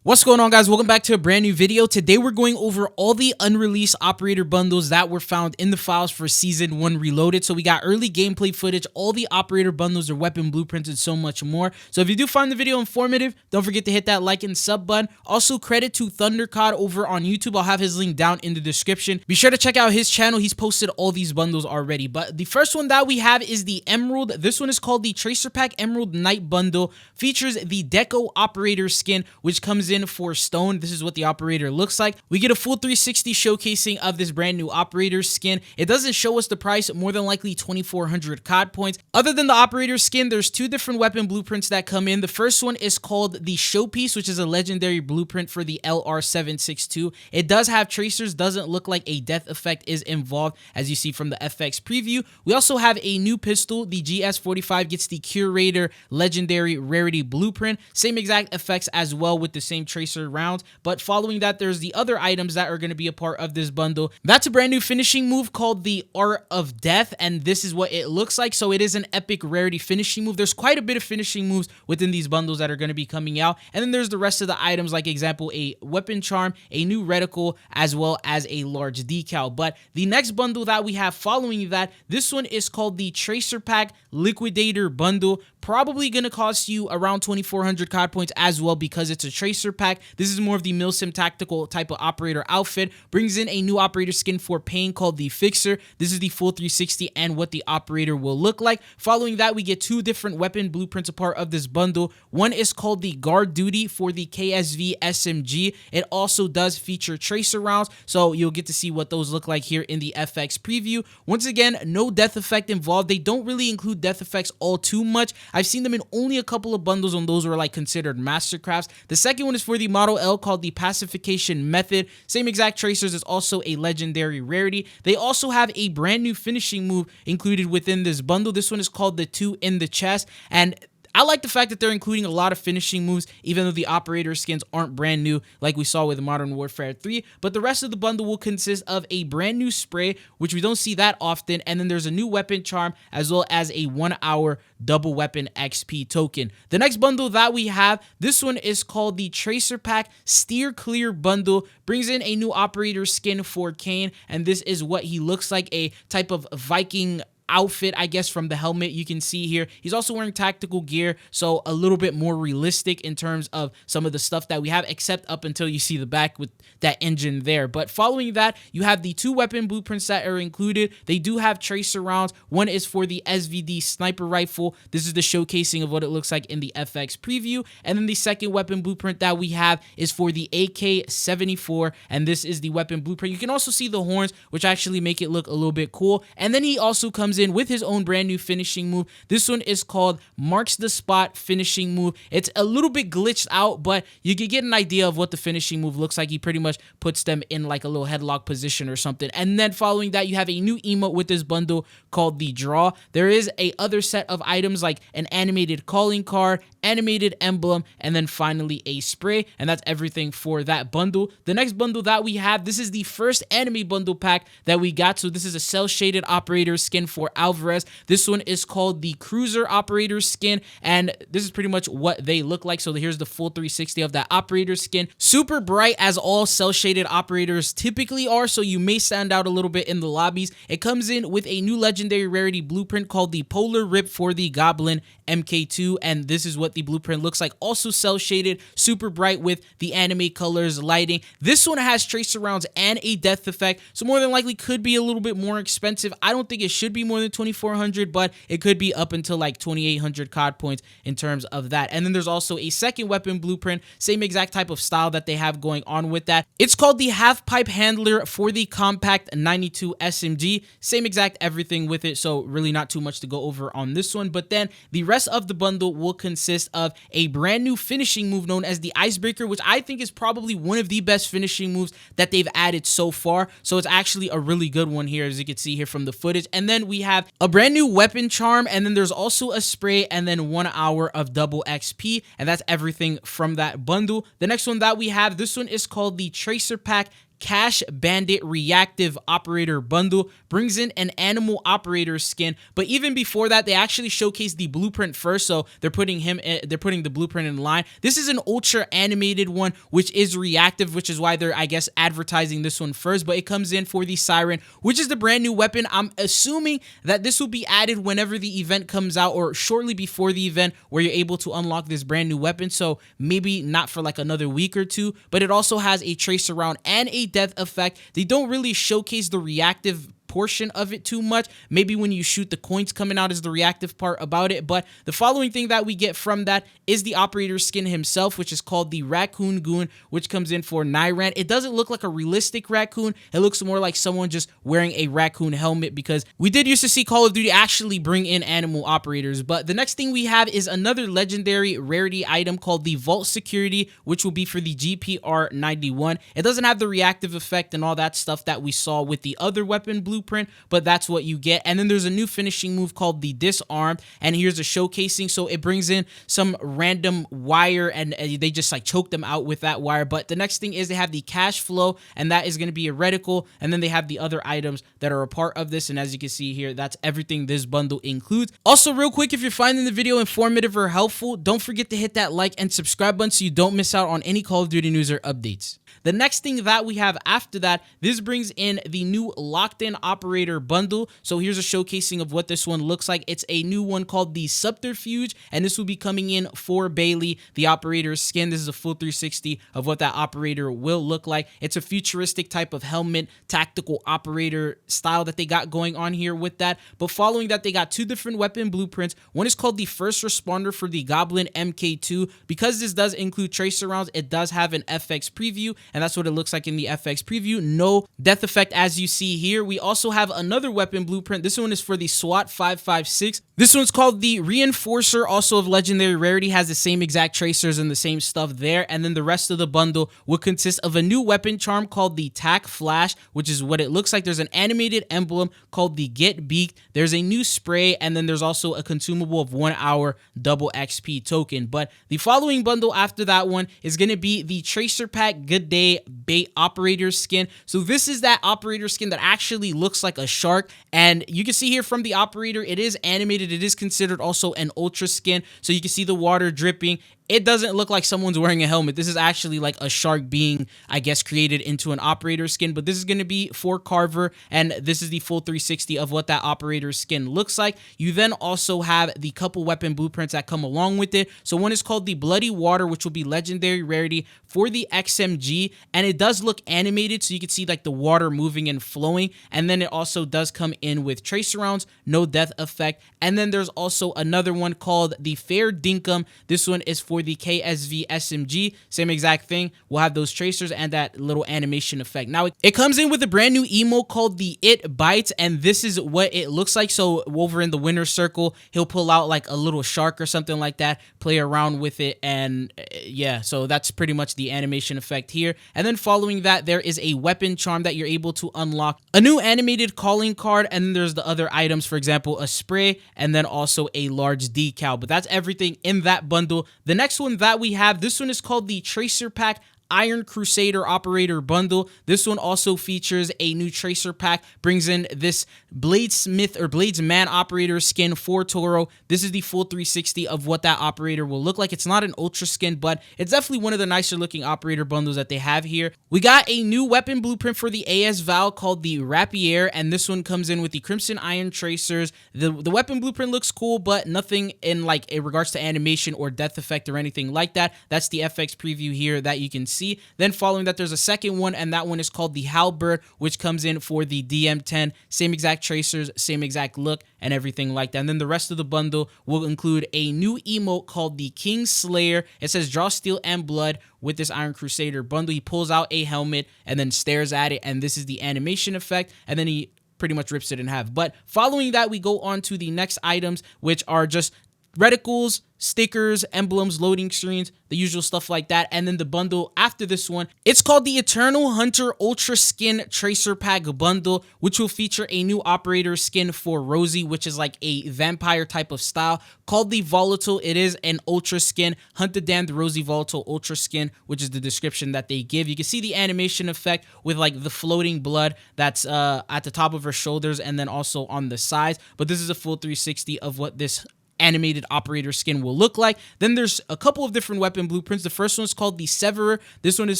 What's going on, guys? Welcome back to a brand new video. Today we're going over all the unreleased operator bundles that were found in the files for season 1 reloaded. So we got early gameplay footage, all the operator bundles, their weapon blueprints, and so much more. So if you do find the video informative, don't forget to hit that like and sub button. Also, credit to ThunderCod over on YouTube. I'll have his link down in the description. Be sure to check out his channel. He's posted all these bundles already. But the first one that we have is the Emerald. This one is called the Tracer Pack Emerald Night Bundle. Features the Deco operator skin, which comes in for stone. This is what the operator looks like. We get a full 360 showcasing of this brand new operator skin. It doesn't show us the price, more than likely 2,400 COD points. Other than the operator skin, there's two different weapon blueprints that come in. The first one is called the Showpiece, which is a legendary blueprint for the LR762. It does have tracers, doesn't look like a death effect is involved, as you see from the FX preview. We also have a new pistol. The GS45 gets the Curator legendary rarity blueprint. Same exact effects as well with the same tracer rounds. But following that, there's the other items that are going to be a part of this bundle. That's a brand new finishing move called the Art of Death, and this is what it looks like. So it is an epic rarity finishing move. There's quite a bit of finishing moves within these bundles that are going to be coming out. And then there's the rest of the items, like example, a weapon charm, a new reticle, as well as a large decal. But the next bundle that we have following that, this one is called the Tracer Pack Liquidator Bundle. Probably going to cost you around 2,400 COD points as well, because it's a tracer pack. This is more of the Milsim tactical type of operator outfit. Brings in a new operator skin for Pain called the Fixer. This is the full 360 and what the operator will look like. Following that, we get two different weapon blueprints a part of this bundle. One is called the Guard Duty for the KSV SMG. It also does feature tracer rounds, so you'll get to see what those look like here in the FX preview. Once again, no death effect involved. They don't really include death effects all too much. I've seen them in only a couple of bundles on those were like considered Mastercrafts. The second one is for the Model L called the Pacification Method. Same exact tracers, is also a legendary rarity. They also have a brand new finishing move included within this bundle. This one is called the 2 in the Chest, and I like the fact that they're including a lot of finishing moves, even though the operator skins aren't brand new like we saw with Modern Warfare 3. But the rest of the bundle will consist of a brand new spray, which we don't see that often, and then there's a new weapon charm, as well as a 1-hour double weapon XP token. The next bundle that we have, this one is called the Tracer Pack Steer Clear Bundle. Brings in a new operator skin for Kane, and this is what he looks like, a type of Viking outfit, I guess, from the helmet you can see here. He's also wearing tactical gear, so a little bit more realistic in terms of some of the stuff that we have, except up until you see the back with that engine there. But following that, you have the two weapon blueprints that are included. They do have tracer rounds. One is for the SVD sniper rifle. This is the showcasing of what it looks like in the FX preview. And then the second weapon blueprint that we have is for the AK-74, and this is the weapon blueprint. You can also see the horns, which actually make it look a little bit cool. And then he also comes in with his own brand new finishing move. This one is called Marks the Spot finishing move. It's a little bit glitched out, but you can get an idea of what the finishing move looks like. He pretty much puts them in like a little headlock position or something. And then following that, you have a new emote with this bundle called the Draw. There is a other set of items like an animated calling card, animated emblem, and then finally a spray, and that's everything for that bundle. The next bundle that we have, this is the first anime bundle pack that we got. So this is a cell shaded operator skin for Alvarez. This one is called the Cruiser operator skin, and this is pretty much what they look like. So here's the full 360 of that operator skin. Super bright, as all cell shaded operators typically are, so you may stand out a little bit in the lobbies. It comes in with a new legendary rarity blueprint called the Polar Rip for the Goblin MK2, and this is what the blueprint looks like. Also cell shaded, super bright with the anime colors, lighting. This one has tracer rounds and a death effect, so more than likely could be a little bit more expensive. I don't think it should be more than 2,400, but it could be up until like 2,800 COD points in terms of that. And then there's also a second weapon blueprint, same exact type of style that they have going on with that. It's called the Half Pipe Handler for the Compact 92 SMG. Same exact everything with it, so really not too much to go over on this one. But then the rest of the bundle will consist of a brand new finishing move known as the Icebreaker, which I think is probably one of the best finishing moves that they've added so far. So it's actually a really good one here, as you can see here from the footage. And then we have a brand new weapon charm, and then there's also a spray, and then 1 hour of double XP, and that's everything from that bundle. The next one that we have, this one is called the Tracer Pack Cash Bandit Reactive Operator Bundle, brings in an Animal Operator skin. But even before that, they actually showcased the blueprint first, so they're putting the blueprint in line. This is an ultra animated one, which is reactive, which is why they're, I guess, advertising this one first. But it comes in for the Siren, which is the brand new weapon. I'm assuming that this will be added whenever the event comes out, or shortly before the event, where you're able to unlock this brand new weapon. So maybe not for like another week or two. But it also has a tracer round and a death effect. They don't really showcase the reactive portion of it too much. Maybe when you shoot, the coins coming out is the reactive part about it. But the following thing that we get from that is the operator skin himself, which is called the Raccoon Goon, which comes in for Nyran. It doesn't look like a realistic raccoon. It looks more like someone just wearing a raccoon helmet, because we did used to see Call of Duty actually bring in animal operators. But the next thing we have is another legendary rarity item called the Vault Security, which will be for the GPR 91. It doesn't have the reactive effect and all that stuff that we saw with the other weapon blueprint, but that's what you get. And then there's a new finishing move called the Disarmed, and here's a showcasing. So it brings in some random wire, and they just like choke them out with that wire. But the next thing is they have the Cash Flow, and that is going to be a reticle. And then they have the other items that are a part of this, and as you can see here, that's everything this bundle includes. Also, real quick, if you're finding the video informative or helpful, don't forget to hit that like and subscribe button so you don't miss out on any Call of Duty news or updates. The next thing that we have after that, this brings in the new Locked In Operator Bundle. So here's a showcasing of what this one looks like. It's a new one called the Subterfuge, and this will be coming in for Bailey, the operator's skin. This is a full 360 of what that operator will look like. It's a futuristic type of helmet, tactical operator style that they got going on here with that. But following that, they got two different weapon blueprints. One is called the First Responder for the Goblin MK2. Because this does include tracer rounds, it does have an FX preview, and that's what it looks like in the FX preview. No death effect as you see here. We also have another weapon blueprint. This one is for the SWAT 556. This one's called the Reinforcer, also of legendary rarity, has the same exact tracers and the same stuff there. And then the rest of the bundle will consist of a new weapon charm called the Tac Flash, which is what it looks like. There's an animated emblem called the Get Beaked. There's a new spray, and then there's also a consumable of 1 hour double XP token. But the following bundle after that one is going to be the Tracer Pack Good Day Bait Operator skin. So this is that operator skin that actually looks like a shark, and you can see here from the operator, it is animated. It is considered also an ultra skin, so you can see the water dripping. It doesn't look like someone's wearing a helmet. This is actually like a shark being, I guess, created into an operator skin. But this is going to be for Carver, and this is the full 360 of what that operator skin looks like. You then also have the couple weapon blueprints that come along with it. So one is called the Bloody Water, which will be legendary rarity for the XMG, and it does look animated, so you can see like the water moving and flowing. And then it also does come in with tracer rounds, no death effect. And then there's also another one called the Fair Dinkum. This one is for the KSV SMG, same exact thing. We'll have those tracers and that little animation effect. Now it comes in with a brand new emote called the It Bites, and this is what it looks like. So over in the winner's circle, he'll pull out like a little shark or something like that, play around with it, and yeah, so that's pretty much the animation effect here. And then following that, there is a weapon charm that you're able to unlock, a new animated calling card, and then there's the other items, for example, a spray, and then also a large decal. But that's everything in that bundle. The next one that we have, this one is called the Tracer Pack Iron Crusader Operator Bundle. This one also features a new tracer pack, brings in this Bladesmith or Bladesman operator skin for Toro. This is the full 360 of what that operator will look like. It's not an ultra skin, but it's definitely one of the nicer looking operator bundles that they have here. We got a new weapon blueprint for the AS Val called the Rapier, and this one comes in with the Crimson Iron tracers. The weapon blueprint looks cool, but nothing in regards to animation or death effect or anything like that. That's the FX preview here that you can see. Then following that, there's a second one, and that one is called the Halberd, which comes in for the DM10. Same exact tracers, same exact look, and everything like that. And then the rest of the bundle will include a new emote called the King Slayer. It says draw steel and blood with this Iron Crusader bundle. He pulls out a helmet and then stares at it, and this is the animation effect, and then he pretty much rips it in half. But following that, we go on to the next items, which are just reticles, stickers, emblems, loading screens, the usual stuff like that. And then the bundle after this one, it's called the Eternal Hunter Ultra Skin Tracer Pack Bundle, which will feature a new operator skin for Rosie, which is like a vampire type of style, called the Volatile. It is an ultra skin, Hunt the Damned Rosie Volatile Ultra Skin, which is the description that they give. You can see the animation effect with like the floating blood that's at the top of her shoulders and then also on the sides. But this is a full 360 of what this animated operator skin will look like. Then there's a couple of different weapon blueprints. The first one is called the Severer. This one is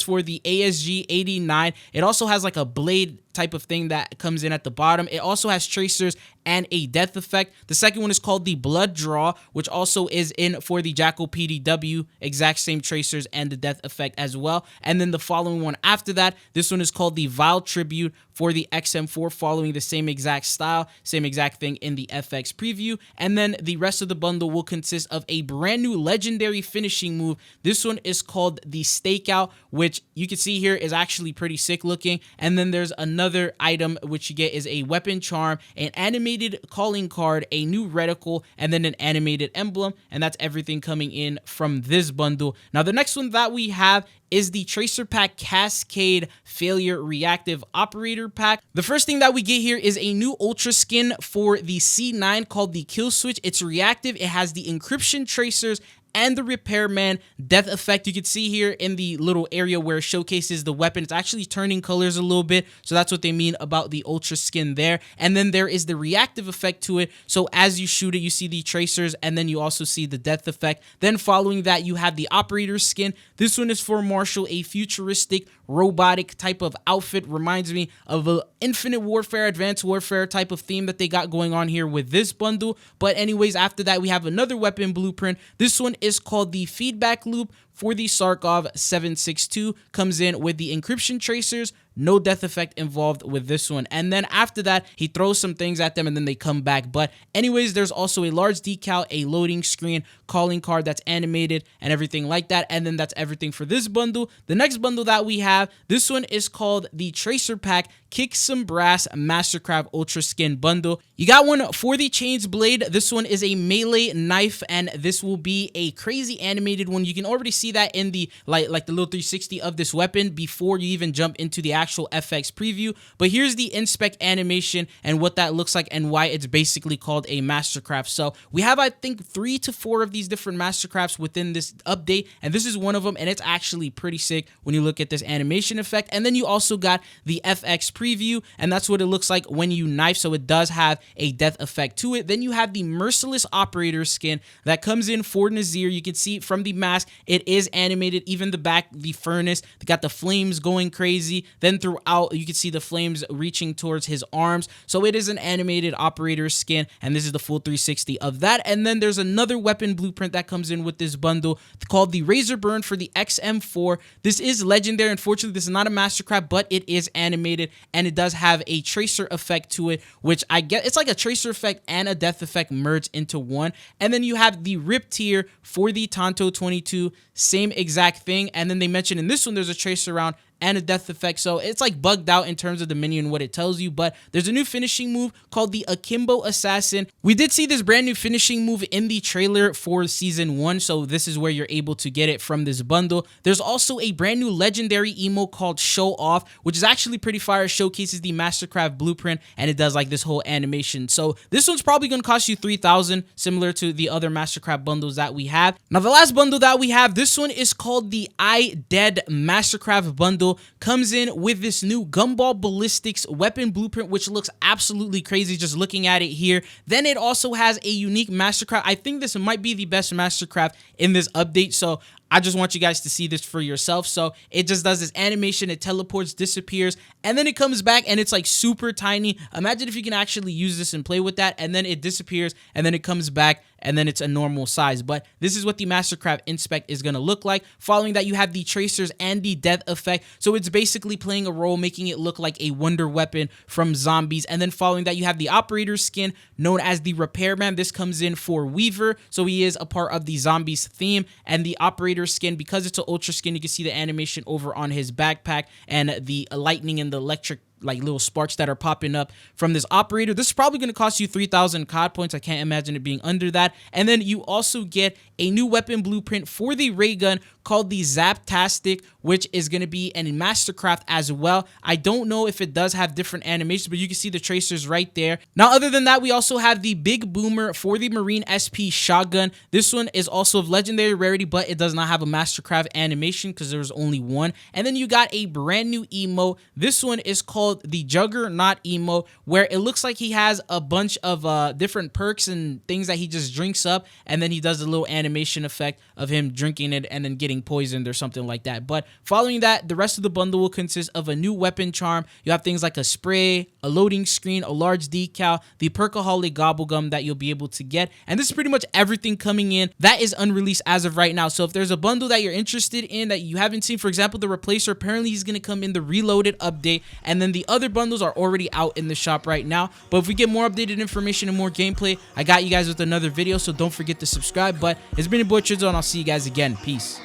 for the ASG 89. It also has like a blade type of thing that comes in at the bottom. It also has tracers and a death effect. The second one is called the Blood Draw, which also is in for the Jackal PDW, exact same tracers and the death effect as well. And then the following one after that, this one is called the Vile Tribute for the XM4, following the same exact style, same exact thing in the FX preview. And then the rest of the bundle will consist of a brand new legendary finishing move. This one is called the Stakeout, which you can see here is actually pretty sick looking. And then there's another item which you get is a weapon charm, an animated calling card, a new reticle, and then an animated emblem. And that's everything coming in from this bundle. Now the next one that we have is the Tracer Pack Cascade Failure Reactive Operator Pack. The first thing that we get here is a new Ultra Skin for the C9 called the Kill Switch. It's reactive. It has the encryption tracers and the Repairman death effect. You can see here in the little area where it showcases the weapon, it's actually turning colors a little bit. So that's what they mean about the Ultra Skin there. And then there is the reactive effect to it. So as you shoot it, you see the tracers and then you also see the death effect. Then following that, you have the Operator Skin. This one is for Marshall, a futuristic robotic type of outfit. Reminds me of a Infinite Warfare, Advanced Warfare type of theme that they got going on here with this bundle. But anyways, after that, we have another weapon blueprint. This one is called the Feedback Loop for the Sarkov 762. Comes in with the encryption tracers, no death effect involved with this one. And then after that, he throws some things at them and then they come back. But anyways, there's also a large decal, a loading screen, calling card that's animated and everything like that. And then that's everything for this bundle. The next bundle that we have, this one is called the Tracer Pack Kick Some Brass Mastercraft Ultra Skin Bundle. You got one for the Chains Blade. This one is a melee knife and this will be a crazy animated one. You can already see that in the like the little 360 of this weapon before you even jump into the actual FX preview. But here's the inspect animation and what that looks like and why it's basically called a Mastercraft. So we have, I think, 3 to 4 of these different Mastercrafts within this update, and this is one of them, and it's actually pretty sick when you look at this animation effect. And then you also got the FX preview, and that's what it looks like when you knife, so it does have a death effect to it. Then you have the Merciless Operator skin that comes in for Nazir. You can see from the mask, it is animated, even the back, the furnace, they got the flames going crazy. Then throughout, you can see the flames reaching towards his arms. So it is an animated operator skin, and this is the full 360 of that. And then there's another weapon blueprint that comes in with this bundle called the Razor Burn for the XM4. This is legendary. Unfortunately, this is not a Mastercraft, but it is animated, and it does have a tracer effect to it, which I get, it's like a tracer effect and a death effect merged into one. And then you have the Rip Tier for the Tonto 22, same exact thing. And then they mentioned in this one, there's a tracer round and a death effect, so it's like bugged out in terms of the menu and what it tells you. But there's a new finishing move called the Akimbo Assassin. We did see this brand new finishing move in the trailer for season 1, so this is where you're able to get it from this bundle. There's also a brand new legendary emote called Show Off, which is actually pretty fire. It showcases the Mastercraft blueprint and it does like this whole animation. So this one's probably gonna cost you 3,000, similar to the other Mastercraft bundles that we have. Now the last bundle that we have, this one is called the I Dead Mastercraft bundle. Comes in with this new Gumball Ballistics weapon blueprint, which looks absolutely crazy just looking at it here. Then it also has a unique Mastercraft. I think this might be the best Mastercraft in this update, so I just want you guys to see this for yourself. So it just does this animation, it teleports, disappears, and then it comes back and it's like super tiny. Imagine if you can actually use this and play with that, and then it disappears and then it comes back and then it's a normal size. But this is what the Mastercraft Inspect is going to look like. Following that, you have the tracers and the death effect. So it's basically playing a role, making it look like a wonder weapon from zombies. And then following that, you have the operator skin known as the Repairman. This comes in for Weaver, so he is a part of the zombies theme. And the operator skin, because it's an ultra skin, you can see the animation over on his backpack and the lightning and the electric like little sparks that are popping up from this operator. This is probably going to cost you 3,000 COD points. I can't imagine it being under that. And then you also get a new weapon blueprint for the ray gun called the Zaptastic, which is going to be in Mastercraft as well. I don't know if it does have different animations, but you can see the tracers right there. Now, other than that, we also have the Big Boomer for the Marine SP shotgun. This one is also of legendary rarity, but it does not have a Mastercraft animation because there was only one. And then you got a brand new emote. This one is called the Juggernaut emote, where it looks like he has a bunch of different perks and things that he just drinks up, and then he does a little animation effect of him drinking it and then getting poisoned or something like that. But following that, the rest of the bundle will consist of a new weapon charm. You have things like a spray, a loading screen, a large decal, the Perkaholic Gobblegum that you'll be able to get, and this is pretty much everything coming in that is unreleased as of right now. So if there's a bundle that you're interested in that you haven't seen, for example, the Replacer, apparently he's going to come in the Reloaded update, and then the other bundles are already out in the shop right now. But if we get more updated information and more gameplay, I got you guys with another video, so don't forget to subscribe. But it's been your boy Chidzo, and I'll see you guys again. Peace.